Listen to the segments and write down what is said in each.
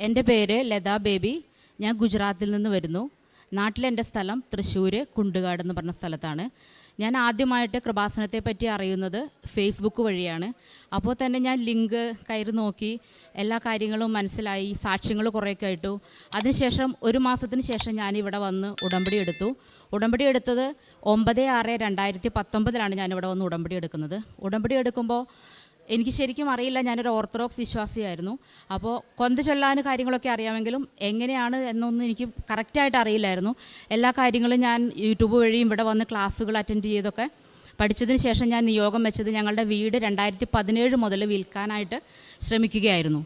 എൻ്റെ പേര് ലതാ ബേബി. ഞാൻ ഗുജറാത്തിൽ നിന്ന് വരുന്നു. നാട്ടിലെൻ്റെ സ്ഥലം തൃശ്ശൂർ കുണ്ടുകാട് എന്ന് പറഞ്ഞ സ്ഥലത്താണ്. ഞാൻ ആദ്യമായിട്ട് കൃപാസനത്തെ പറ്റി അറിയുന്നത് ഫേസ്ബുക്ക് വഴിയാണ്. അപ്പോൾ തന്നെ ഞാൻ ലിങ്ക് കയറി നോക്കി, എല്ലാ കാര്യങ്ങളും മനസ്സിലായി, സാക്ഷ്യങ്ങൾ കുറേയൊക്കെ ആയിട്ടു. അതിനുശേഷം ഒരു മാസത്തിന് ശേഷം ഞാനിവിടെ വന്ന് ഉടമ്പടി എടുത്തു. ഉടമ്പടി എടുത്തത് 9/6/2019 ഞാനിവിടെ വന്ന് ഉടമ്പടി എടുക്കുന്നത്. ഉടമ്പടി എടുക്കുമ്പോൾ എനിക്ക് ശരിക്കും അറിയില്ല, ഞാനൊരു ഓർത്തഡോക്സ് വിശ്വാസിയായിരുന്നു. അപ്പോൾ കൊന്ത ചൊല്ലാൻ കാര്യങ്ങളൊക്കെ അറിയാമെങ്കിലും എങ്ങനെയാണ് എന്നൊന്നും എനിക്ക് കറക്റ്റായിട്ട് അറിയില്ലായിരുന്നു. എല്ലാ കാര്യങ്ങളും ഞാൻ യൂട്യൂബ് വഴിയും ഇവിടെ വന്ന് ക്ലാസ്സുകൾ അറ്റൻഡ് ചെയ്തൊക്കെ പഠിച്ചതിന് ശേഷം ഞാൻ നിയോഗം വെച്ചത് ഞങ്ങളുടെ വീട് 2017 മുതൽ വിൽക്കാനായിട്ട് ശ്രമിക്കുകയായിരുന്നു.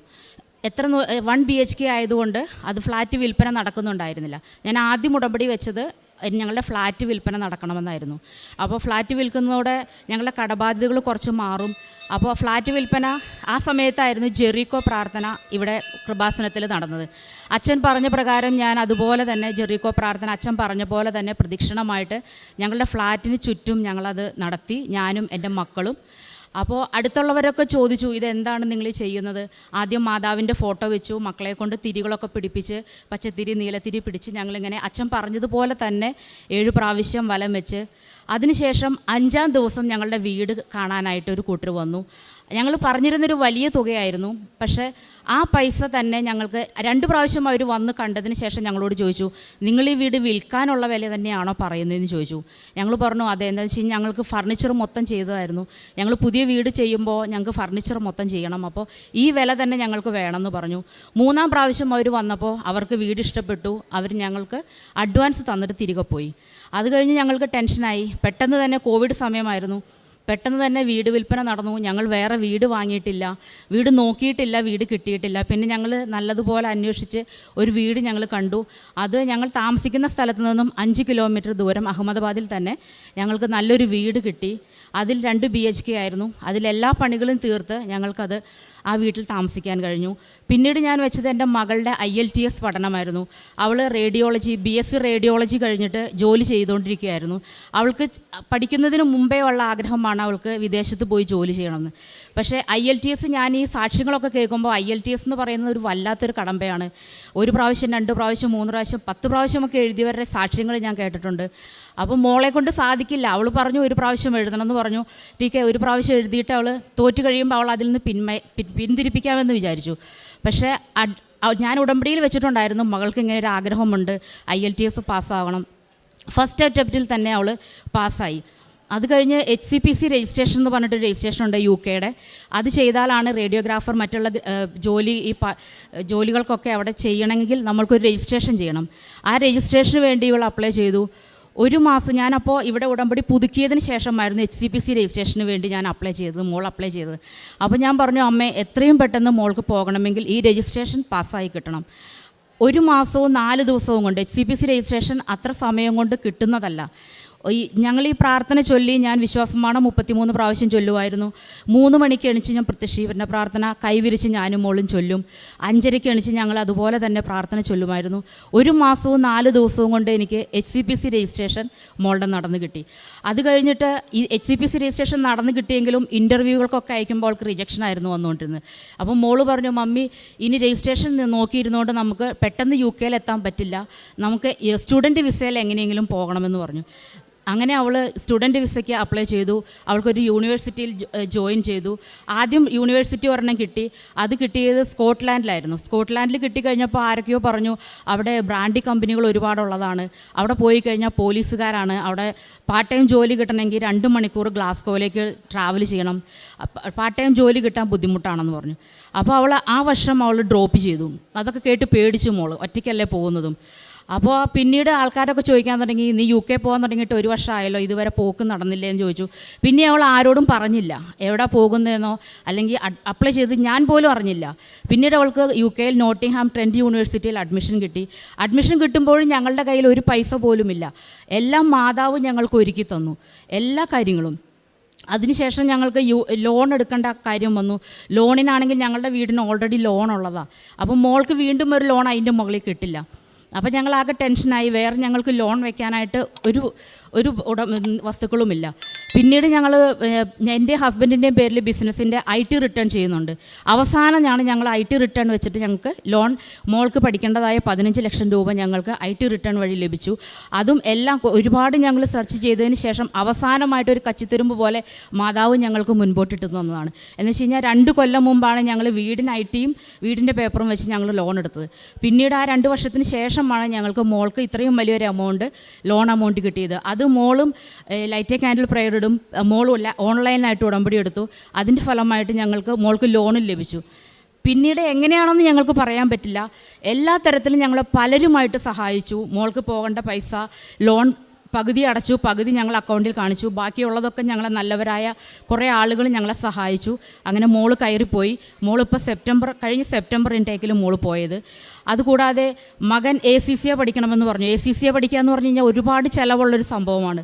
1 BHK ആയതുകൊണ്ട് അത് ഫ്ലാറ്റ് വിൽപ്പന നടക്കുന്നുണ്ടായിരുന്നില്ല. ഞാൻ ആദ്യം ഉടമ്പടി വെച്ചത് ഞങ്ങളുടെ ഫ്ലാറ്റ് വിൽപ്പന നടക്കണമെന്നായിരുന്നു. അപ്പോൾ ഫ്ലാറ്റ് വിൽക്കുന്നതോടെ ഞങ്ങളുടെ കടബാധ്യതകൾ കുറച്ച് മാറും. അപ്പോൾ ഫ്ലാറ്റ് വിൽപ്പന ആ സമയത്തായിരുന്നു ജെറിക്കോ പ്രാർത്ഥന ഇവിടെ കൃപാസനത്തിൽ നടന്നത്. അച്ഛൻ പറഞ്ഞ പ്രകാരം ഞാൻ അതുപോലെ തന്നെ ജെറിക്കോ പ്രാർത്ഥന അച്ഛൻ പറഞ്ഞ പോലെ തന്നെ പ്രദക്ഷിണമായിട്ട് ഞങ്ങളുടെ ഫ്ലാറ്റിന് ചുറ്റും ഞങ്ങളത് നടത്തി, ഞാനും എൻ്റെ മക്കളും. അപ്പോൾ അടുത്തുള്ളവരൊക്കെ ചോദിച്ചു, ഇതെന്താണ് നിങ്ങൾ ചെയ്യുന്നത്? ആദ്യം മാതാവിൻ്റെ ഫോട്ടോ വെച്ചു, മക്കളെ കൊണ്ട് തിരികളൊക്കെ പിടിപ്പിച്ച് പച്ചത്തിരി നീലത്തിരി പിടിച്ച് ഞങ്ങളിങ്ങനെ അച്ഛൻ പറഞ്ഞതുപോലെ തന്നെ 7 പ്രാവശ്യം വലം വെച്ച്, അതിനുശേഷം 5-ാം ദിവസം ഞങ്ങളുടെ വീട് കാണാനായിട്ടൊരു കൂട്ടർ വന്നു. ഞങ്ങൾ പറഞ്ഞിരുന്നൊരു വലിയ തുകയായിരുന്നു. പക്ഷേ ആ പൈസ തന്നെ ഞങ്ങൾക്ക് 2 പ്രാവശ്യം അവർ വന്ന് കണ്ടതിന് ശേഷം ഞങ്ങളോട് ചോദിച്ചു, നിങ്ങൾ ഈ വീട് വിൽക്കാനുള്ള വില തന്നെയാണോ പറയുന്നതെന്ന് ചോദിച്ചു. ഞങ്ങൾ പറഞ്ഞു അതെ. എന്താണെന്ന് വെച്ച് കഴിഞ്ഞാൽ ഞങ്ങൾക്ക് ഫർണിച്ചർ മൊത്തം ചെയ്തതായിരുന്നു. ഞങ്ങൾ പുതിയ വീട് ചെയ്യുമ്പോൾ ഞങ്ങൾക്ക് ഫർണിച്ചർ മൊത്തം ചെയ്യണം, അപ്പോൾ ഈ വില തന്നെ ഞങ്ങൾക്ക് വേണമെന്ന് പറഞ്ഞു. 3-ാം പ്രാവശ്യം അവർ വന്നപ്പോൾ അവർക്ക് വീട് ഇഷ്ടപ്പെട്ടു. അവർ ഞങ്ങൾക്ക് അഡ്വാൻസ് തന്നിട്ട് തിരികെ പോയി. അത് കഴിഞ്ഞ് ഞങ്ങൾക്ക് ടെൻഷനായി. പെട്ടെന്ന് തന്നെ കോവിഡ് സമയമായിരുന്നു. പെട്ടെന്ന് തന്നെ വീട് വിൽപ്പന നടന്നു. ഞങ്ങൾ വേറെ വീട് വാങ്ങിയിട്ടില്ല, വീട് നോക്കിയിട്ടില്ല, വീട് കിട്ടിയിട്ടില്ല. പിന്നെ ഞങ്ങൾ നല്ലതുപോലെ അന്വേഷിച്ച് ഒരു വീട് ഞങ്ങൾ കണ്ടു. അത് ഞങ്ങൾ താമസിക്കുന്ന സ്ഥലത്ത് നിന്നും 5 കിലോമീറ്റർ ദൂരം അഹമ്മദാബാദിൽ തന്നെ ഞങ്ങൾക്ക് നല്ലൊരു വീട് കിട്ടി. അതിൽ 2 BHK ആയിരുന്നു. അതിലെല്ലാ പണികളും തീർത്ത് ഞങ്ങൾക്കത് ആ വീട്ടിൽ താമസിക്കാൻ കഴിഞ്ഞു. പിന്നീട് ഞാൻ വെച്ചത് എൻ്റെ മകളുടെ IELTS പഠനമായിരുന്നു. അവൾ റേഡിയോളജി BSc റേഡിയോളജി കഴിഞ്ഞിട്ട് ജോലി ചെയ്തുകൊണ്ടിരിക്കുകയായിരുന്നു. അവൾക്ക് പഠിക്കുന്നതിന് മുമ്പേ ഉള്ള ആഗ്രഹമാണ് അവൾക്ക് വിദേശത്ത് പോയി ജോലി ചെയ്യണമെന്ന്. പക്ഷേ IELTS ഞാൻ ഈ സാക്ഷ്യങ്ങളൊക്കെ കേൾക്കുമ്പോൾ IELTS എന്ന് പറയുന്നത് ഒരു വല്ലാത്തൊരു കടമ്പയാണ്. 1 പ്രാവശ്യം 2 പ്രാവശ്യം 3 പ്രാവശ്യം 10 പ്രാവശ്യമൊക്കെ എഴുതിയവരുടെ സാക്ഷ്യങ്ങൾ ഞാൻ കേട്ടിട്ടുണ്ട്. അപ്പോൾ മോളെ കൊണ്ട് സാധിക്കില്ല. അവൾ പറഞ്ഞു 1 പ്രാവശ്യം എഴുതണമെന്ന് പറഞ്ഞു. ടീക്കെ 1 പ്രാവശ്യം എഴുതിയിട്ട് അവൾ തോറ്റു കഴിയുമ്പോൾ അവൾ അതിൽ നിന്ന് പിന്തിരിപ്പിക്കാമെന്ന് വിചാരിച്ചു. പക്ഷേ ഞാൻ ഉടമ്പടിയിൽ വെച്ചിട്ടുണ്ടായിരുന്നു, മകൾക്ക് ഇങ്ങനെ ഒരു ആഗ്രഹമുണ്ട്, IELTS പാസ്സാവണം. ഫസ്റ്റ് അറ്റംപ്റ്റിൽ തന്നെ അവൾ പാസ്സായി. അത് കഴിഞ്ഞ് HCPC രജിസ്ട്രേഷൻ എന്ന് പറഞ്ഞിട്ടൊരു രജിസ്ട്രേഷൻ ഉണ്ട് UK-യുടെ. അത് ചെയ്താലാണ് റേഡിയോഗ്രാഫർ മറ്റുള്ള ജോലികൾക്കൊക്കെ അവിടെ ചെയ്യണമെങ്കിൽ നമ്മൾക്കൊരു രജിസ്ട്രേഷൻ ചെയ്യണം. ആ രജിസ്ട്രേഷന് വേണ്ടി ഇവൾ അപ്ലൈ ചെയ്തു. 1 മാസം ഞാനപ്പോൾ ഇവിടെ ഉടമ്പടി പുതുക്കിയതിന് ശേഷമായിരുന്നു HCPC രജിസ്ട്രേഷന് വേണ്ടി ഞാൻ അപ്ലൈ ചെയ്തത്, മോൾ അപ്ലൈ ചെയ്തത്. അപ്പോൾ ഞാൻ പറഞ്ഞു, അമ്മേ എത്രയും പെട്ടെന്ന് മോൾക്ക് പോകണമെങ്കിൽ ഈ രജിസ്ട്രേഷൻ പാസ്സായി കിട്ടണം. 1 മാസവും 4 ദിവസവും കൊണ്ട് HCPC രജിസ്ട്രേഷൻ അത്ര സമയം കൊണ്ട് കിട്ടുന്നതല്ല. ഞങ്ങൾ ഈ പ്രാർത്ഥന ചൊല്ലി ഞാൻ വിശ്വാസമാണ് 33 പ്രാവശ്യം ചൊല്ലുമായിരുന്നു. 3 മണിക്ക് എണിച്ച് ഞാൻ പ്രത്യക്ഷീകരണ പ്രാർത്ഥന കൈവിരിച്ച് ഞാനും മോളും ചൊല്ലും. 5:30 എണിച്ച് ഞങ്ങൾ അതുപോലെ തന്നെ പ്രാർത്ഥന ചൊല്ലുമായിരുന്നു. 1 മാസവും 4 ദിവസവും കൊണ്ട് എനിക്ക് HCPC രജിസ്ട്രേഷൻ മോളുടെ നടന്നു കിട്ടി. അത് കഴിഞ്ഞിട്ട് ഈ HCPC രജിസ്ട്രേഷൻ നടന്നു കിട്ടിയെങ്കിലും ഇൻ്റർവ്യൂകൾക്കൊക്കെ അയക്കുമ്പോൾ അവൾക്ക് റിജക്ഷൻ ആയിരുന്നു വന്നുകൊണ്ടിരുന്നത്. അപ്പോൾ മോള് പറഞ്ഞു, മമ്മി ഇനി രജിസ്ട്രേഷൻ നോക്കിയിരുന്നുകൊണ്ട് നമുക്ക് പെട്ടെന്ന് UK-യിൽ എത്താൻ പറ്റില്ല, നമുക്ക് സ്റ്റുഡൻറ്റ് വിസയിൽ എങ്ങനെയെങ്കിലും പോകണമെന്ന് പറഞ്ഞു. അങ്ങനെ അവൾ സ്റ്റുഡൻറ്റ് വിസയ്ക്ക് അപ്ലൈ ചെയ്തു. അവൾക്കൊരു യൂണിവേഴ്സിറ്റിയിൽ ജോയിൻ ചെയ്തു. ആദ്യം യൂണിവേഴ്സിറ്റി ഒരെണ്ണം കിട്ടി. അത് കിട്ടിയത് സ്കോട്ട്ലാൻഡിലായിരുന്നു. സ്കോട്ട്ലാൻഡിൽ കിട്ടിക്കഴിഞ്ഞപ്പോൾ ആരൊക്കെയോ പറഞ്ഞു അവിടെ ബ്രാൻഡി കമ്പനികൾ ഒരുപാടുള്ളതാണ്, അവിടെ പോയി കഴിഞ്ഞാൽ പോലീസുകാരാണ്, അവിടെ പാർട്ട് ടൈം ജോലി കിട്ടണമെങ്കിൽ 2 മണിക്കൂർ ഗ്ലാസ്ഗോയിലേക്ക് ട്രാവൽ ചെയ്യണം, പാർട്ട് ടൈം ജോലി കിട്ടാൻ ബുദ്ധിമുട്ടാണെന്ന് പറഞ്ഞു. അപ്പോൾ അവൾ ആ വർഷം അവൾ ഡ്രോപ്പ് ചെയ്തു. അതൊക്കെ കേട്ട് പേടിച്ചു മോൾ, ഒറ്റയ്ക്കല്ലേ പോകുന്നതും. അപ്പോൾ പിന്നീട് ആൾക്കാരൊക്കെ ചോദിക്കാൻ തുടങ്ങി, നീ UK പോകാൻ തുടങ്ങിയിട്ട് 1 വർഷമായല്ലോ, ഇതുവരെ പോക്ക് നടന്നില്ലേ എന്ന് ചോദിച്ചു. പിന്നെ അവൾ ആരോടും പറഞ്ഞില്ല എവിടെ പോകുന്നതെന്നോ, അല്ലെങ്കിൽ അപ്ലൈ ചെയ്ത് ഞാൻ പോലും അറിഞ്ഞില്ല. പിന്നീട് അവൾക്ക് UK-യിൽ നോട്ടിംഗ്ഹാം ട്രെൻറ്റ് യൂണിവേഴ്സിറ്റിയിൽ അഡ്മിഷൻ കിട്ടി. അഡ്മിഷൻ കിട്ടുമ്പോഴും ഞങ്ങളുടെ കയ്യിൽ ഒരു പൈസ പോലുമില്ല. എല്ലാം മാതാവ് ഞങ്ങൾക്ക് ഒരുക്കി തന്നു, എല്ലാ കാര്യങ്ങളും. അതിനുശേഷം ഞങ്ങൾക്ക് ലോൺ എടുക്കേണ്ട കാര്യം വന്നു. ലോണിനാണെങ്കിൽ ഞങ്ങളുടെ വീടിന് ഓൾറെഡി ലോൺ ഉള്ളതാണ്. അപ്പോൾ മോൾക്ക് വീണ്ടും ഒരു ലോൺ അതിൻ്റെ മുകളിൽ കിട്ടില്ല. അപ്പോൾ ഞങ്ങളാകെ ടെൻഷനായി. വേറെ ഞങ്ങൾക്ക് ലോൺ വെക്കാനായിട്ട് ഒരു വസ്തുക്കളുമില്ല. പിന്നീട് ഞങ്ങൾ എൻ്റെ ഹസ്ബൻഡിൻ്റെയും പേരിൽ ബിസിനസ്സിൻ്റെ IT റിട്ടേൺ ചെയ്യുന്നുണ്ട്. അവസാനമാണ് ഞങ്ങൾ IT റിട്ടേൺ വെച്ചിട്ട് ഞങ്ങൾക്ക് ലോൺ, മോൾക്ക് പഠിക്കേണ്ടതായ 15 ലക്ഷം രൂപ ഞങ്ങൾക്ക് IT റിട്ടേൺ വഴി ലഭിച്ചു. അതും എല്ലാം ഒരുപാട് ഞങ്ങൾ സെർച്ച് ചെയ്തതിന് ശേഷം അവസാനമായിട്ടൊരു കച്ചിത്തുരുമ്പ് പോലെ മാതാവ് ഞങ്ങൾക്ക് മുൻപോട്ടിട്ട് തന്നതാണ്. എന്ന് വെച്ച് കഴിഞ്ഞാൽ 2 കൊല്ലം മുമ്പാണ് ഞങ്ങൾ വീടിന് ITയും വീടിൻ്റെ പേപ്പറും വെച്ച് ഞങ്ങൾ ലോൺ എടുത്തത്. പിന്നീട് ആ 2 വർഷത്തിന് ശേഷമാണ് ഞങ്ങൾക്ക് മോൾക്ക് ഇത്രയും വലിയൊരു ലോൺ എമൗണ്ട് കിട്ടിയത്. അത് മോളും ലൈറ്റ് ക്യാൻഡിൽ പ്രയർ ഇടും, മോളും ഓൺലൈനായിട്ട് ഉടമ്പടി എടുത്തു. അതിൻ്റെ ഫലമായിട്ട് മോൾക്ക് ലോണും ലഭിച്ചു. പിന്നീട് എങ്ങനെയാണെന്ന് ഞങ്ങൾക്ക് പറയാൻ പറ്റില്ല. എല്ലാ തരത്തിലും ഞങ്ങൾ പലരുമായിട്ട് സഹായിച്ചു. മോൾക്ക് പോകേണ്ട പൈസ ലോൺ പകുതി അടച്ചു, പകുതി ഞങ്ങൾ അക്കൗണ്ടിൽ കാണിച്ചു. ബാക്കിയുള്ളതൊക്കെ ഞങ്ങളെ നല്ലവരായ കുറേ ആളുകൾ ഞങ്ങളെ സഹായിച്ചു. അങ്ങനെ മോള് കയറിപ്പോയി. മോളിപ്പോൾ കഴിഞ്ഞ സെപ്റ്റംബർ ഇൻടേക്കിൽ മോള് പോയത്. അതുകൂടാതെ മകൻ ACCA പഠിക്കണമെന്ന് പറഞ്ഞു. ACCA പഠിക്കുക എന്ന് പറഞ്ഞു കഴിഞ്ഞാൽ ഒരുപാട് ചിലവുള്ളൊരു സംഭവമാണ്.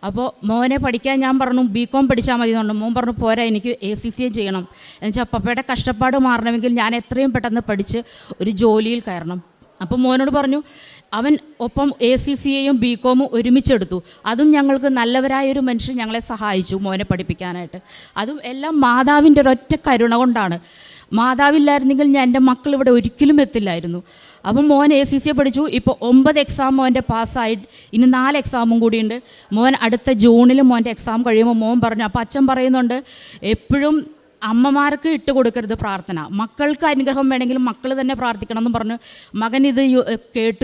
അപ്പോൾ മോനെ പഠിക്കാൻ ഞാൻ പറഞ്ഞു BCom പഠിച്ചാൽ മതി എന്നുണ്ട്. മോൻ പറഞ്ഞു പോരാ, എനിക്ക് ACCA ചെയ്യണം. എന്നുവെച്ചാൽ പപ്പയുടെ കഷ്ടപ്പാട് മാറണമെങ്കിൽ ഞാൻ എത്രയും പെട്ടെന്ന് പഠിച്ച് ഒരു ജോലിയിൽ കയറണം. അപ്പോൾ മോനോട് പറഞ്ഞു, അവൻ ഒപ്പം ACCAയും BComഉം ഒരുമിച്ചെടുത്തു. അതും ഞങ്ങൾക്ക് നല്ലവരായൊരു മനുഷ്യൻ ഞങ്ങളെ സഹായിച്ചു മോനെ പഠിപ്പിക്കാനായിട്ട്. അതും എല്ലാം മാതാവിൻ്റെ ഒരൊറ്റ കരുണ കൊണ്ടാണ്. മാതാവില്ലായിരുന്നെങ്കിൽ എൻ്റെ മക്കൾ ഇവിടെ ഒരിക്കലും എത്തില്ലായിരുന്നു. അപ്പം മോൻ ACCA പഠിച്ചു. ഇപ്പോൾ 9 എക്സാം മോൻ്റെ പാസ്സായി. ഇനി 4 എക്സാമും കൂടിയുണ്ട്. മോൻ അടുത്ത ജൂണിൽ മോൻ്റെ എക്സാം കഴിയുമ്പോൾ മോൻ പറഞ്ഞു, അപ്പോൾ അച്ഛൻ പറയുന്നുണ്ട്, എപ്പോഴും അമ്മമാർക്ക് ഇട്ട് കൊടുക്കരുത് പ്രാർത്ഥന, മക്കൾക്ക് അനുഗ്രഹം വേണമെങ്കിലും മക്കൾ തന്നെ പ്രാർത്ഥിക്കണം എന്ന് പറഞ്ഞു. മകൻ ഇത്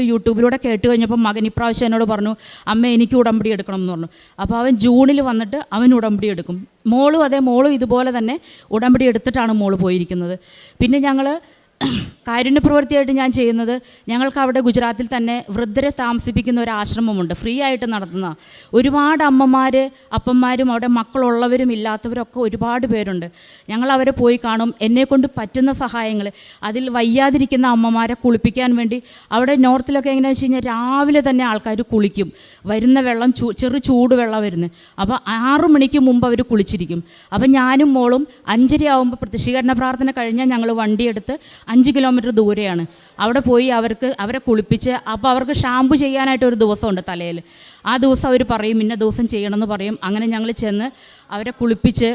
യൂട്യൂബിലൂടെ കേട്ട് കഴിഞ്ഞപ്പോൾ മകൻ ഇപ്രാവശ്യം എന്നോട് പറഞ്ഞു, അമ്മ എനിക്ക് ഉടമ്പടി എടുക്കണം എന്ന് പറഞ്ഞു. അപ്പോൾ അവൻ ജൂണിൽ വന്നിട്ട് അവൻ ഉടമ്പടി എടുക്കും. മോളും ഇതുപോലെ തന്നെ ഉടമ്പടി എടുത്തിട്ടാണ് മോള് പോയിരിക്കുന്നത്. പിന്നെ ഞങ്ങൾ കാരുണ്യപ്രവൃത്തിയായിട്ട് ഞാൻ ചെയ്യുന്നത്, ഞങ്ങൾക്ക് അവിടെ ഗുജറാത്തിൽ തന്നെ വൃദ്ധരെ താമസിപ്പിക്കുന്ന ഒരു ആശ്രമമുണ്ട്, ഫ്രീ ആയിട്ട് നടത്തുന്ന. ഒരുപാട് അമ്മമാർ അപ്പന്മാരും അവിടെ മക്കളുള്ളവരും ഇല്ലാത്തവരൊക്കെ ഒരുപാട് പേരുണ്ട്. ഞങ്ങൾ അവരെ പോയി കാണും. എന്നെക്കൊണ്ട് പറ്റുന്ന സഹായങ്ങൾ, അതിൽ വയ്യാതിരിക്കുന്ന അമ്മമാരെ കുളിപ്പിക്കാൻ വേണ്ടി അവിടെ നോർത്തിലൊക്കെ എങ്ങനെയാണെന്ന് വെച്ച് കഴിഞ്ഞാൽ രാവിലെ തന്നെ ആൾക്കാർ കുളിക്കും. വരുന്ന വെള്ളം ചൂട് വെള്ളം വരുന്നത്. അപ്പോൾ 6 മണിക്ക് മുമ്പ് അവർ കുളിച്ചിരിക്കും. അപ്പം ഞാനും മോളും 5:30 ആകുമ്പോൾ പ്രത്യക്ഷീകരണ പ്രാർത്ഥന കഴിഞ്ഞാൽ ഞങ്ങൾ വണ്ടിയെടുത്ത് 5 കിലോമീറ്റർ ദൂരെയാണ്. അവിടെ പോയി അവരെ കുളിപ്പിച്ച്, അപ്പോൾ അവർക്ക് ഷാമ്പു ചെയ്യാനായിട്ട് ഒരു ദിവസമുണ്ട് തലയിൽ. ആ ദിവസം അവർ പറയും ഇന്ന ദിവസം ചെയ്യണമെന്ന് പറയും. അങ്ങനെ ഞങ്ങൾ ചെന്ന് അവരെ കുളിപ്പിച്ച്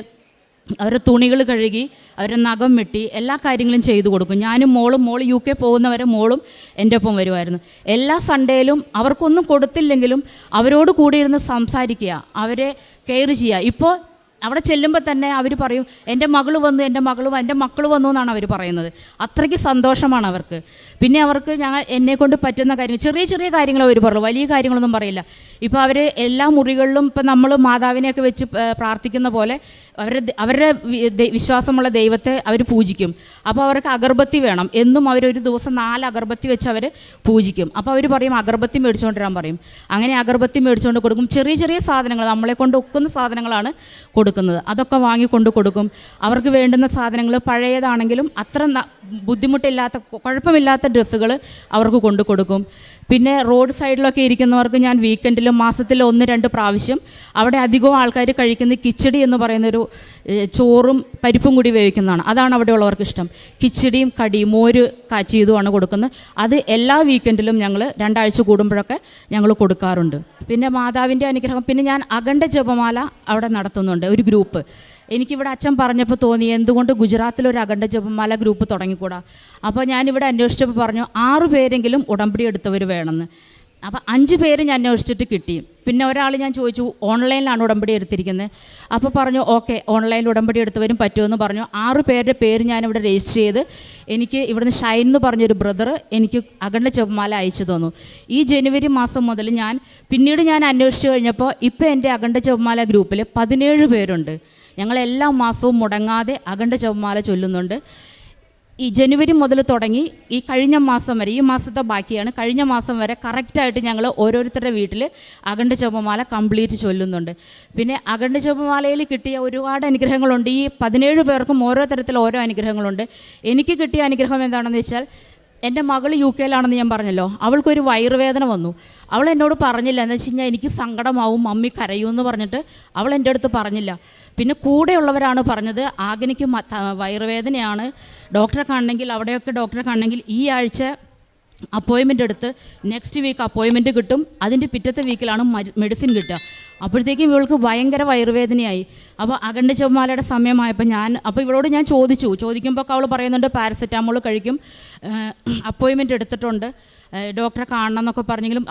അവരെ തുണികൾ കഴുകി അവരെ നഖം വെട്ടി എല്ലാ കാര്യങ്ങളും ചെയ്തു കൊടുക്കും. ഞാനും മോൾ UK പോകുന്നവരെ മോളും എൻ്റെ ഒപ്പം വരുമായിരുന്നു. എല്ലാ സൺഡേയിലും അവർക്കൊന്നും കൊടുത്തില്ലെങ്കിലും അവരോട് കൂടി ഇരുന്ന് സംസാരിക്കുക, അവരെ കെയർ ചെയ്യുക. ഇപ്പോൾ അവിടെ ചെല്ലുമ്പോൾ തന്നെ അവർ പറയും എൻ്റെ മകൾ വന്നു, എൻ്റെ മക്കൾ വന്നു എന്നാണ് അവർ പറയുന്നത്. അത്രയ്ക്ക് സന്തോഷമാണ് അവർക്ക്. പിന്നെ അവർക്ക് എന്നെക്കൊണ്ട് പറ്റുന്ന കാര്യങ്ങൾ, ചെറിയ ചെറിയ കാര്യങ്ങൾ അവർ പറയും, വലിയ കാര്യങ്ങളൊന്നും പറയില്ല. ഇപ്പോൾ അവർ എല്ലാ മുറികളിലും ഇപ്പം നമ്മൾ മാതാവിനെയൊക്കെ വെച്ച് പ്രാർത്ഥിക്കുന്ന പോലെ അവരുടെ വിശ്വാസമുള്ള ദൈവത്തെ അവർ പൂജിക്കും. അപ്പോൾ അവർക്ക് അഗർബത്തി വേണം. എന്നും അവരൊരു ദിവസം 4 അഗർബത്തി വെച്ച് അവർ പൂജിക്കും. അപ്പോൾ അവർ പറയും അഗർബത്തി മേടിച്ചുകൊണ്ടിരാൻ പറയും. അങ്ങനെ അഗർബത്തി മേടിച്ചുകൊണ്ട് കൊടുക്കും. ചെറിയ ചെറിയ സാധനങ്ങൾ, നമ്മളെ കൊണ്ട് ഒക്കുന്ന സാധനങ്ങളാണ് കൊടുക്കുന്നത്. അതൊക്കെ വാങ്ങിക്കൊണ്ട് കൊടുക്കും. അവർക്ക് വേണ്ടുന്ന സാധനങ്ങൾ പഴയതാണെങ്കിലും അത്ര ബുദ്ധിമുട്ടില്ലാത്ത കുഴപ്പമില്ലാത്ത ഡ്രസ്സുകൾ അവർക്ക് കൊണ്ടു കൊടുക്കും. പിന്നെ റോഡ് സൈഡിലൊക്കെ ഇരിക്കുന്നവർക്ക് ഞാൻ വീക്കെൻഡിലും മാസത്തിൽ 1-2 പ്രാവശ്യം അവിടെ അധികവും ആൾക്കാർ കഴിക്കുന്ന കിച്ചടി എന്ന് പറയുന്നൊരു ചോറും പരിപ്പും കൂടി വേവിക്കുന്നതാണ്. അതാണ് അവിടെ ഉള്ളവർക്ക് ഇഷ്ടം. കിച്ചടിയും കടിയും മോര് കാച്ചിയതുമാണ് കൊടുക്കുന്നത്. അത് എല്ലാ വീക്കെൻഡിലും ഞങ്ങൾ 2 ആഴ്ച കൂടുമ്പോഴൊക്കെ ഞങ്ങൾ കൊടുക്കാറുണ്ട്. പിന്നെ മാതാവിൻ്റെ അനുഗ്രഹം, പിന്നെ ഞാൻ അഖണ്ഡ ജപമാല അവിടെ നടത്തുന്നുണ്ട്, ഒരു ഗ്രൂപ്പ്. എനിക്കിവിടെ അച്ഛൻ പറഞ്ഞപ്പോൾ തോന്നി എന്തുകൊണ്ട് ഗുജറാത്തിലൊരു അഖണ്ഡ ജപമാല ഗ്രൂപ്പ് തുടങ്ങിക്കൂടാ. അപ്പോൾ ഞാനിവിടെ അന്വേഷിച്ചപ്പോൾ പറഞ്ഞു 6 പേരെങ്കിലും ഉടമ്പടി എടുത്തവർ വേണമെന്ന്. അപ്പോൾ 5 പേര് ഞാൻ അന്വേഷിച്ചിട്ട് കിട്ടി. പിന്നെ ഒരാൾ ഞാൻ ചോദിച്ചു ഓൺലൈനിലാണ് ഉടമ്പടി എടുത്തിരിക്കുന്നത്. അപ്പോൾ പറഞ്ഞു ഓക്കെ, ഓൺലൈനിൽ ഉടമ്പടി എടുത്തവരും പറ്റുമെന്ന് പറഞ്ഞു. 6 പേരുടെ പേര് ഞാനിവിടെ രജിസ്റ്റർ ചെയ്ത് എനിക്ക് ഇവിടുന്ന് ഷൈൻ എന്ന് പറഞ്ഞൊരു ബ്രദർ എനിക്ക് അഖണ്ഡ ജപമാല അയച്ചു തന്നു. ഈ ജനുവരി മാസം മുതൽ പിന്നീട് ഞാൻ അന്വേഷിച്ച് കഴിഞ്ഞപ്പോൾ ഇപ്പോൾ എൻ്റെ അഖണ്ഡ ജപമാല ഗ്രൂപ്പിൽ 17 പേരുണ്ട്. ഞങ്ങൾ എല്ലാ മാസവും മുടങ്ങാതെ അഖണ്ഡ ജപമാല ചൊല്ലുന്നുണ്ട്. ഈ ജനുവരി മുതൽ തുടങ്ങി ഈ കഴിഞ്ഞ മാസം വരെ, ഈ മാസത്തെ ബാക്കിയാണ്, കഴിഞ്ഞ മാസം വരെ കറക്റ്റായിട്ട് ഞങ്ങൾ ഓരോരുത്തരുടെ വീട്ടിൽ അഖണ്ഡ ജപമാല കംപ്ലീറ്റ് ചൊല്ലുന്നുണ്ട്. പിന്നെ അഖണ്ഡ ജപമാലയിൽ കിട്ടിയ ഒരുപാട് അനുഗ്രഹങ്ങളുണ്ട്. ഈ 17 പേർക്കും ഓരോ തരത്തിൽ ഓരോ അനുഗ്രഹങ്ങളുണ്ട്. എനിക്ക് കിട്ടിയ അനുഗ്രഹം എന്താണെന്ന് വെച്ചാൽ, എൻ്റെ മകൾ UK-യിലാണെന്ന് ഞാൻ പറഞ്ഞല്ലോ. അവൾക്കൊരു വയറുവേദന വന്നു. അവൾ എന്നോട് പറഞ്ഞില്ല. എന്ന് വെച്ച് കഴിഞ്ഞാൽ എനിക്ക് സങ്കടമാവും, മമ്മി കരയുമെന്ന് പറഞ്ഞിട്ട് അവൾ എൻ്റെ അടുത്ത് പറഞ്ഞില്ല. പിന്നെ കൂടെയുള്ളവരാണ് പറഞ്ഞത് ആഗനിക്ക് വയറുവേദനയാണ്, ഡോക്ടറെ കാണണമെങ്കിൽ അവിടെയൊക്കെ ഡോക്ടറെ കാണണമെങ്കിൽ ഈ ആഴ്ച അപ്പോയിൻമെൻ്റ് എടുത്ത് നെക്സ്റ്റ് വീക്ക് അപ്പോയിൻമെൻറ്റ് കിട്ടും, അതിൻ്റെ പിറ്റത്തെ വീക്കിലാണ് മെഡിസിൻ കിട്ടുക. അപ്പോഴത്തേക്കും ഇവൾക്ക് ഭയങ്കര വയറുവേദനയായി. അപ്പോൾ അഖണ്ഡ ജപമാലയുടെ സമയമായപ്പോൾ ഇവളോട് ഞാൻ ചോദിക്കുമ്പോൾ അവൾ പറയുന്നുണ്ട് പാരസെറ്റാമോൾ കഴിക്കും, അപ്പോയിൻമെൻറ്റ് എടുത്തിട്ടുണ്ട്, ഡോക്ടറെ കാണണം എന്നൊക്കെ പറഞ്ഞെങ്കിലും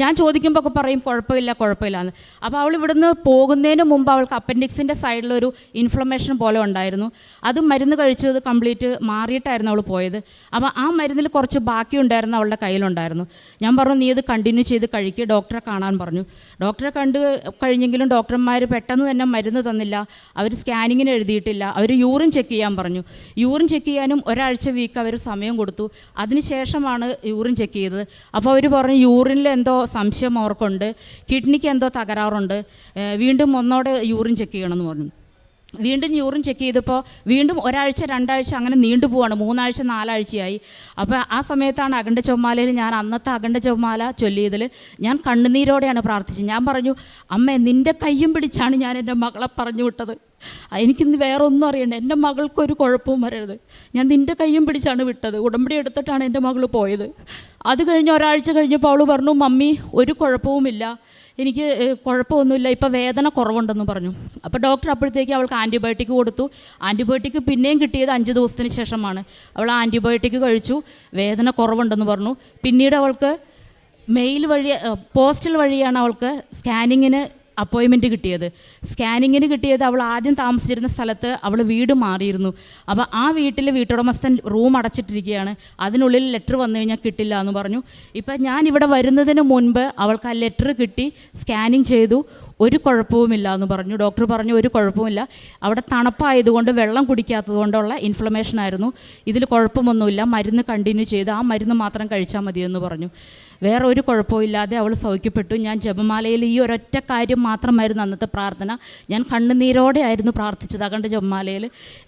ഞാൻ ചോദിക്കുമ്പോൾ ഒക്കെ പറയും കുഴപ്പമില്ല എന്ന്. അപ്പോൾ അവൾ ഇവിടുന്ന് പോകുന്നതിന് മുമ്പ് അവൾക്ക് അപ്പൻഡിക്സിൻ്റെ സൈഡിലൊരു ഇൻഫ്ലമേഷൻ പോലെ ഉണ്ടായിരുന്നു. അത് മരുന്ന് കഴിച്ചത് കംപ്ലീറ്റ് മാറിയിട്ടായിരുന്നു അവൾ പോയത്. അപ്പോൾ ആ മരുന്നിൽ കുറച്ച് ബാക്കി ഉണ്ടായിരുന്നു, അവളുടെ കയ്യിലുണ്ടായിരുന്നു. ഞാൻ പറഞ്ഞു നീ ഇത് കണ്ടിന്യൂ ചെയ്ത് കഴിക്കുക, ഡോക്ടറെ കാണാൻ പറഞ്ഞു. ഡോക്ടറെ കണ്ടു കഴിഞ്ഞെങ്കിലും ഡോക്ടർമാർ പെട്ടെന്ന് തന്നെ മരുന്ന് തന്നില്ല, അവർ സ്കാനിങ്ങിന് എഴുതിയിട്ടില്ല, അവർ യൂറിൻ ചെക്ക് ചെയ്യാൻ പറഞ്ഞു. യൂറിൻ ചെക്ക് ചെയ്യാനും ഒരാഴ്ച വീക്ക് അവർ സമയം കൊടുത്തു. അതിനുശേഷമാണ് യൂറിൻ ചെക്ക് ചെയ്തത്. അപ്പോൾ അവർ പറഞ്ഞു യൂറിനിൽ എന്തോ സംശയം അവർക്കുണ്ട്, കിഡ്നിക്ക് എന്തോ തകരാറുണ്ട്, വീണ്ടും ഒന്നോടെ യൂറിൻ ചെക്ക് ചെയ്യണമെന്ന് പറഞ്ഞു. വീണ്ടും യൂറിൻ ചെക്ക് ചെയ്തപ്പോൾ വീണ്ടും ഒരാഴ്ച 2 ആഴ്ച അങ്ങനെ നീണ്ടു പോവാണ്, 3 ആഴ്ച 4 ആഴ്ചയായി. അപ്പോൾ ആ സമയത്താണ് അഖണ്ഡ ജപമാലയിൽ ഞാൻ അന്നത്തെ അഖണ്ഡ ജപമാല ചൊല്ലിയതിൽ ഞാൻ കണ്ണുനീരോടെയാണ് പ്രാർത്ഥിച്ചത്. ഞാൻ പറഞ്ഞു അമ്മേ നിൻ്റെ കയ്യും പിടിച്ചാണ് ഞാൻ എൻ്റെ മകളെ പറഞ്ഞു വിട്ടത്, എനിക്കിന്ന് വേറെ ഒന്നും അറിയണ്ട, എൻ്റെ മകൾക്കൊരു കുഴപ്പവും വരരുത്, ഞാൻ നിൻ്റെ കയ്യും പിടിച്ചാണ് വിട്ടത്, ഉടമ്പടി എടുത്തിട്ടാണ് എൻ്റെ മകൾ പോയത്. അത് കഴിഞ്ഞ് ഒരാഴ്ച കഴിഞ്ഞപ്പോൾ അവൾ പറഞ്ഞു മമ്മി ഒരു കുഴപ്പവുമില്ല, എനിക്ക് കുഴപ്പമൊന്നുമില്ല, ഇപ്പോൾ വേദന കുറവുണ്ടെന്ന് പറഞ്ഞു. അപ്പോൾ ഡോക്ടർ അപ്പോഴത്തേക്ക് അവൾക്ക് ആൻറ്റിബയോട്ടിക് കൊടുത്തു. ആൻറ്റിബയോട്ടിക് പിന്നെയും കിട്ടിയത് 5 ദിവസത്തിന് ശേഷമാണ്. അവൾ ആൻറ്റിബയോട്ടിക് കഴിച്ചു, വേദന കുറവുണ്ടെന്ന് പറഞ്ഞു. പിന്നീട് അവൾക്ക് പോസ്റ്റൽ വഴിയാണ് അവൾക്ക് സ്കാനിങ്ങിന് അപ്പോയിൻമെൻറ്റ് കിട്ടിയത്. അവൾ ആദ്യം താമസിച്ചിരുന്ന സ്ഥലത്ത് അവൾ വീട് മാറിയിരുന്നു. അപ്പോൾ ആ വീട്ടുടമസ്ഥൻ റൂം അടച്ചിട്ടിരിക്കുകയാണ്, അതിനുള്ളിൽ ലെറ്റർ വന്നു കഴിഞ്ഞാൽ കിട്ടില്ല എന്ന് പറഞ്ഞു. ഇപ്പം ഞാൻ ഇവിടെ വരുന്നതിന് മുൻപ് അവൾക്ക് ആ ലെറ്റർ കിട്ടി, സ്കാനിങ് ചെയ്തു, ഒരു കുഴപ്പവുമില്ല എന്ന് പറഞ്ഞു. ഡോക്ടർ പറഞ്ഞു ഒരു കുഴപ്പമില്ല, അവിടെ തണുപ്പായതുകൊണ്ട് വെള്ളം കുടിക്കാത്തത് കൊണ്ടുള്ള ഇൻഫ്ലമേഷൻ ആയിരുന്നു, ഇതിൽ കുഴപ്പമൊന്നുമില്ല, മരുന്ന് കണ്ടിന്യൂ ചെയ്ത് ആ മരുന്ന് മാത്രം കഴിച്ചാൽ മതിയെന്ന് പറഞ്ഞു. വേറെ ഒരു കുഴപ്പമില്ലാതെ അവൾ സൗഖ്യപ്പെട്ടു. ഞാൻ ജപമാലയിൽ ഈ ഒരൊറ്റ കാര്യം മാത്രമായിരുന്നു അന്നത്തെ പ്രാർത്ഥന. ഞാൻ കണ്ണുനീരോടെ ആയിരുന്നു പ്രാർത്ഥിച്ചത് അഖണ്ഡ ജപമാലയിൽ.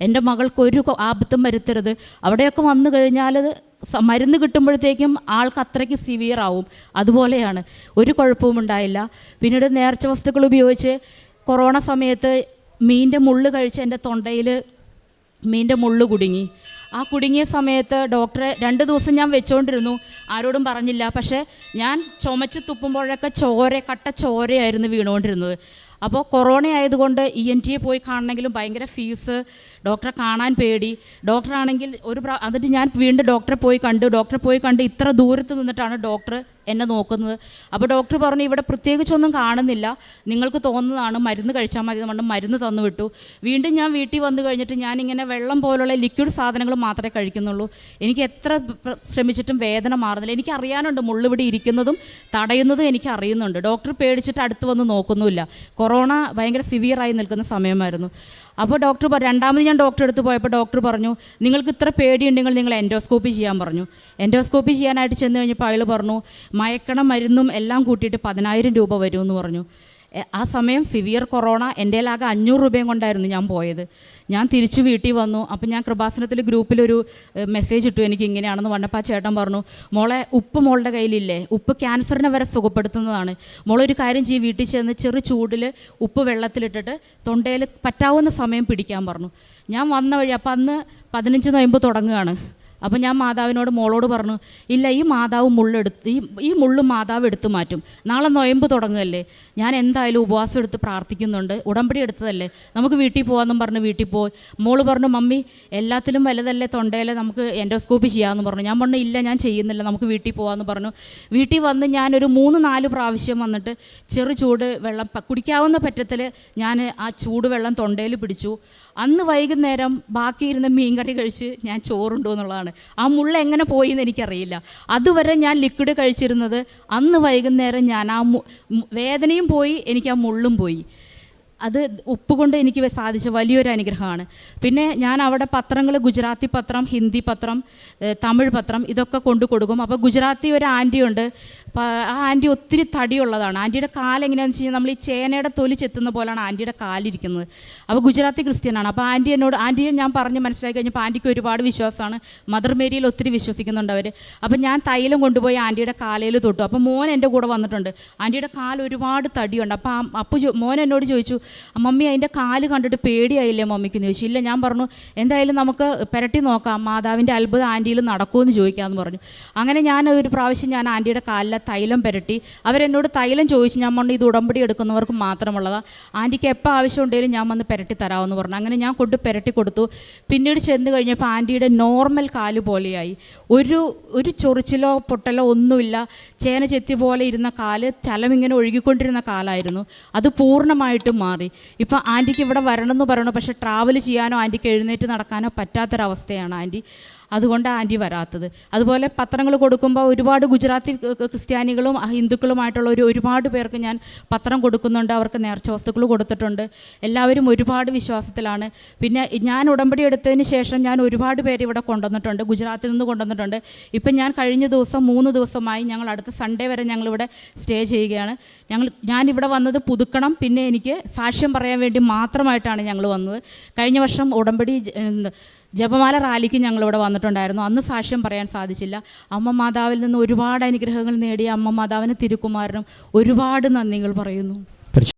എൻ്റെ മകൾക്കൊരു ആപത്തും വരുത്തരുത്, അവിടെയൊക്കെ വന്നു കഴിഞ്ഞാൽ മരുന്ന് കിട്ടുമ്പോഴത്തേക്കും ആൾക്ക് അത്രയ്ക്ക് സിവിയർ ആവും, അതുപോലെയാണ്. ഒരു കുഴപ്പവും ഉണ്ടായില്ല. പിന്നീട് നേർച്ച വസ്തുക്കൾ ഉപയോഗിച്ച് കൊറോണ സമയത്ത് മീനിൻ്റെ മുള്ള് കഴിച്ച് എൻ്റെ തൊണ്ടയിൽ മീനിൻ്റെ മുള്ള് കുടുങ്ങി. ആ കുടുങ്ങിയ സമയത്ത് ഡോക്ടറെ 2 ദിവസം ഞാൻ വെച്ചുകൊണ്ടിരുന്നു, ആരോടും പറഞ്ഞില്ല. പക്ഷേ ഞാൻ ചുമച്ച് തുപ്പുമ്പോഴൊക്കെ കട്ട ചോരയായിരുന്നു വീണുകൊണ്ടിരുന്നത്. അപ്പോൾ കൊറോണ ആയതുകൊണ്ട് ENT പോയി കാണണമെങ്കിലും ഭയങ്കര ഫീസ്, ഡോക്ടറെ കാണാൻ പേടി. ഡോക്ടറാണെങ്കിൽ എന്നിട്ട് ഞാൻ വീണ്ടും ഡോക്ടറെ പോയി കണ്ട് ഇത്ര ദൂരത്ത് നിന്നിട്ടാണ് ഡോക്ടർ എന്നെ നോക്കുന്നത്. അപ്പോൾ ഡോക്ടർ പറഞ്ഞു ഇവിടെ പ്രത്യേകിച്ചൊന്നും കാണുന്നില്ല, നിങ്ങൾക്ക് തോന്നുന്നതാണ്, മരുന്ന് കഴിച്ചാൽ മതി എന്ന് പറഞ്ഞ് മരുന്ന് തന്നു വിട്ടു. വീണ്ടും ഞാൻ വീട്ടിൽ വന്നു കഴിഞ്ഞിട്ട് ഞാനിങ്ങനെ വെള്ളം പോലുള്ള ലിക്വിഡ് സാധനങ്ങൾ മാത്രമേ കഴിക്കുന്നുള്ളൂ. എനിക്ക് എത്ര ശ്രമിച്ചിട്ടും വേദന മാറുന്നില്ല. എനിക്ക് അറിയാനുണ്ട് മുള്ളിവിടെ ഇരിക്കുന്നതും തടയുന്നതും എനിക്ക് അറിയുന്നുണ്ട്. ഡോക്ടർ പേടിച്ചിട്ട് അടുത്ത് വന്ന് നോക്കുന്നുമില്ല. കൊറോണ ഭയങ്കര സിവിയറായി നിൽക്കുന്ന സമയമായിരുന്നു. അപ്പോൾ രണ്ടാമത് ഞാൻ ഡോക്ടറെ അടുത്ത് പോയപ്പോൾ ഡോക്ടർ പറഞ്ഞു നിങ്ങൾക്ക് ഇത്ര പേടിയുണ്ടെങ്കിൽ നിങ്ങൾ എൻഡോസ്കോപ്പി ചെയ്യാൻ പറഞ്ഞു. എൻഡോസ്കോപ്പി ചെയ്യാനായിട്ട് ചെന്ന് കഴിഞ്ഞപ്പോൾ അയാൾ പറഞ്ഞു മയക്കണ മരുന്നും എല്ലാം കൂട്ടിയിട്ട് 10,000 രൂപ വരുമെന്ന് പറഞ്ഞു. ആ സമയം സിവിയർ കൊറോണ, എൻ്റെ ആകെ 500 രൂപയും കൊണ്ടായിരുന്നു ഞാൻ പോയത്. ഞാൻ തിരിച്ച് വീട്ടിൽ വന്നു. അപ്പോൾ ഞാൻ കൃപാസനത്തിൽ ഗ്രൂപ്പിലൊരു മെസ്സേജ് ഇട്ടു എനിക്ക് ഇങ്ങനെയാണെന്ന് പറഞ്ഞപ്പോൾ ആ ചേട്ടൻ പറഞ്ഞു മോളെ ഉപ്പ് മോളുടെ കയ്യിലില്ലേ, ഉപ്പ് ക്യാൻസറിനെ വരെ സുഖപ്പെടുത്തുന്നതാണ്, മോളൊരു കാര്യം ചെയ്യും, വീട്ടിൽ ചെന്ന് ചെറു ചൂടിൽ ഉപ്പ് വെള്ളത്തിലിട്ടിട്ട് തൊണ്ടയിൽ പറ്റാവുന്ന സമയം പിടിക്കാൻ പറഞ്ഞു. ഞാൻ വന്ന വഴി അപ്പോൾ അന്ന് 15 നോയമ്പ് തുടങ്ങുകയാണ്. അപ്പോൾ ഞാൻ മോളോട് പറഞ്ഞു ഇല്ല ഈ മുള്ള് മാതാവ് എടുത്തു മാറ്റും, നാളെ നൊയമ്പ് തുടങ്ങുകയല്ലേ, ഞാൻ എന്തായാലും ഉപവാസം എടുത്ത് പ്രാർത്ഥിക്കുന്നുണ്ട്, ഉടമ്പടി എടുത്തതല്ലേ, നമുക്ക് വീട്ടിൽ പോകാമെന്നും പറഞ്ഞ് വീട്ടിൽ പോയി. മോള് പറഞ്ഞു മമ്മി എല്ലാത്തിലും വലുതല്ലേ തൊണ്ടയിലെ, നമുക്ക് എൻഡോസ്കോപ്പി ചെയ്യാമെന്ന് പറഞ്ഞു. ഞാൻ പറഞ്ഞു ഇല്ല ഞാൻ ചെയ്യുന്നില്ല, നമുക്ക് വീട്ടിൽ പോകാമെന്ന് പറഞ്ഞു. വീട്ടിൽ വന്ന് ഞാനൊരു 3-4 പ്രാവശ്യം വന്നിട്ട് ചെറു ചൂട് വെള്ളം കുടിക്കാവുന്ന പറ്റത്തിൽ ഞാൻ ആ ചൂട് വെള്ളം തൊണ്ടയിൽ പിടിച്ചു. അന്ന് വൈകുന്നേരം ബാക്കിയിരുന്ന മീൻകറി കഴിച്ച് ഞാൻ ചോറുണ്ടോ എന്നുള്ളതാണ്. ആ മുള്ള എങ്ങനെ പോയി എന്ന് എനിക്കറിയില്ല. അതുവരെ ഞാൻ ലിക്വിഡ് കഴിച്ചിരുന്നത്, അന്ന് വൈകുന്നേരം ഞാൻ ആ വേദനയും പോയി, എനിക്ക് ആ മുള്ളും പോയി. അത് ഉപ്പ് കൊണ്ട് എനിക്ക് സാധിച്ച വലിയൊരു അനുഗ്രഹമാണ്. പിന്നെ ഞാൻ അവിടെ പത്രങ്ങൾ, ഗുജറാത്തി പത്രം, ഹിന്ദി പത്രം, തമിഴ് പത്രം ഇതൊക്കെ കൊണ്ടു കൊടുക്കും. അപ്പോൾ ഗുജറാത്തി ഒരു ആൻറ്റിയുണ്ട്, ആ ആൻറ്റി ഒത്തിരി തടിയുള്ളതാണ്. ആൻറ്റിയുടെ കാലെങ്ങനെയാണെന്ന് വെച്ച് കഴിഞ്ഞാൽ നമ്മൾ ഈ ചേനയുടെ തൊലി ചെത്തുന്ന പോലെയാണ് ആൻറ്റിയുടെ കാലിരിക്കുന്നത്. അപ്പോൾ ഗുജറാത്തി ക്രിസ്ത്യനാണ്. അപ്പോൾ ആൻറ്റിയെ ഞാൻ പറഞ്ഞ് മനസ്സിലാക്കി കഴിഞ്ഞപ്പോൾ ആൻറ്റിക്ക് ഒരുപാട് വിശ്വാസമാണ്, മദർ മേരിയിൽ ഒത്തിരി വിശ്വസിക്കുന്നുണ്ട് അവർ. അപ്പോൾ ഞാൻ തൈലം കൊണ്ടുപോയി ആൻറ്റിയുടെ കാലയിൽ തൊട്ടു. അപ്പോൾ മോൻ എൻ്റെ കൂടെ വന്നിട്ടുണ്ട്. ആൻറ്റിയുടെ കാൽ ഒരുപാട് തടിയുണ്ട്. അപ്പോൾ മോൻ എന്നോട് ചോദിച്ചു മമ്മി അതിൻ്റെ കാല് കണ്ടിട്ട് പേടിയായില്ലേ മമ്മിക്ക് എന്ന് ചോദിച്ചു. ഇല്ല, ഞാൻ പറഞ്ഞു എന്തായാലും നമുക്ക് പുരട്ടി നോക്കാം, മാതാവിൻ്റെ അത്ഭുതം ആൻറ്റിയിൽ നടക്കുമെന്ന് ചോദിക്കാമെന്ന് പറഞ്ഞു. അങ്ങനെ ഞാൻ ഒരു പ്രാവശ്യം ഞാൻ ആൻറ്റിയുടെ കാലിലെ തൈലം പുരട്ടി. അവരെന്നോട് തൈലം ചോദിച്ചു. ഞാൻ പറഞ്ഞു ഇത് ഉടമ്പടി എടുക്കുന്നവർക്ക് മാത്രമുള്ളതാണ്, ആൻറ്റിക്ക് എപ്പോൾ ആവശ്യം ഉണ്ടെങ്കിലും ഞാൻ വന്ന് പുരട്ടി തരാമെന്ന് പറഞ്ഞു. അങ്ങനെ ഞാൻ കൊണ്ട് പുരട്ടി കൊടുത്തു. പിന്നീട് ചെന്ന് കഴിഞ്ഞപ്പോൾ ആൻറ്റിയുടെ നോർമൽ കാല് പോലെയായി. ഒരു ചൊറിച്ചിലോ പൊട്ടലോ ഒന്നുമില്ല. ചേന ചെത്തി പോലെ ഇരുന്ന കാല് ചലമിങ്ങനെ ഒഴുകിക്കൊണ്ടിരുന്ന കാലായിരുന്നു. അത് പൂർണ്ണമായിട്ടും മാറി. ഇപ്പം ആൻറ്റിക്ക് ഇവിടെ വരണമെന്ന് പറയണു, പക്ഷേ ട്രാവൽ ചെയ്യാനോ ആൻറ്റിക്ക് എഴുന്നേറ്റ് നടക്കാനോ പറ്റാത്തൊരവസ്ഥയാണ് ആൻറ്റി. അതുകൊണ്ടാണ് ആൻറ്റി വരാത്തത്. അതുപോലെ പത്രങ്ങൾ കൊടുക്കുമ്പോൾ ഒരുപാട് ഗുജറാത്തി ക്രിസ്ത്യാനികളും ഹിന്ദുക്കളുമായിട്ടുള്ള ഒരുപാട് പേർക്ക് ഞാൻ പത്രം കൊടുക്കുന്നുണ്ട്. അവർക്ക് നേർച്ച വസ്തുക്കൾ കൊടുത്തിട്ടുണ്ട്. എല്ലാവരും ഒരുപാട് വിശ്വാസത്തിലാണ്. പിന്നെ ഞാൻ ഉടമ്പടി എടുത്തതിന് ശേഷം ഞാൻ ഒരുപാട് പേര് ഇവിടെ കൊണ്ടുവന്നിട്ടുണ്ട്, ഗുജറാത്തിൽ നിന്ന് കൊണ്ടുവന്നിട്ടുണ്ട്. ഇപ്പം ഞാൻ കഴിഞ്ഞ ദിവസം 3 ദിവസമായി ഞങ്ങൾ അടുത്ത സൺഡേ വരെ ഞങ്ങളിവിടെ സ്റ്റേ ചെയ്യുകയാണ്. ഞാനിവിടെ വന്നത് പുതുക്കണം, പിന്നെ എനിക്ക് സാക്ഷ്യം പറയാൻ വേണ്ടി മാത്രമായിട്ടാണ് ഞങ്ങൾ വന്നത്. കഴിഞ്ഞ വർഷം ഉടമ്പടി ജപമാല റാലിക്ക് ഞങ്ങളിവിടെ വന്നിട്ടുണ്ടായിരുന്നു. അന്ന് സാക്ഷ്യം പറയാൻ സാധിച്ചില്ല. അമ്മ മാതാവിൽ നിന്ന് ഒരുപാട് അനുഗ്രഹങ്ങൾ നേടിയ അമ്മ മാതാവിന് തിരുക്കുമാരനും ഒരുപാട് നന്ദികൾ പറയുന്നു.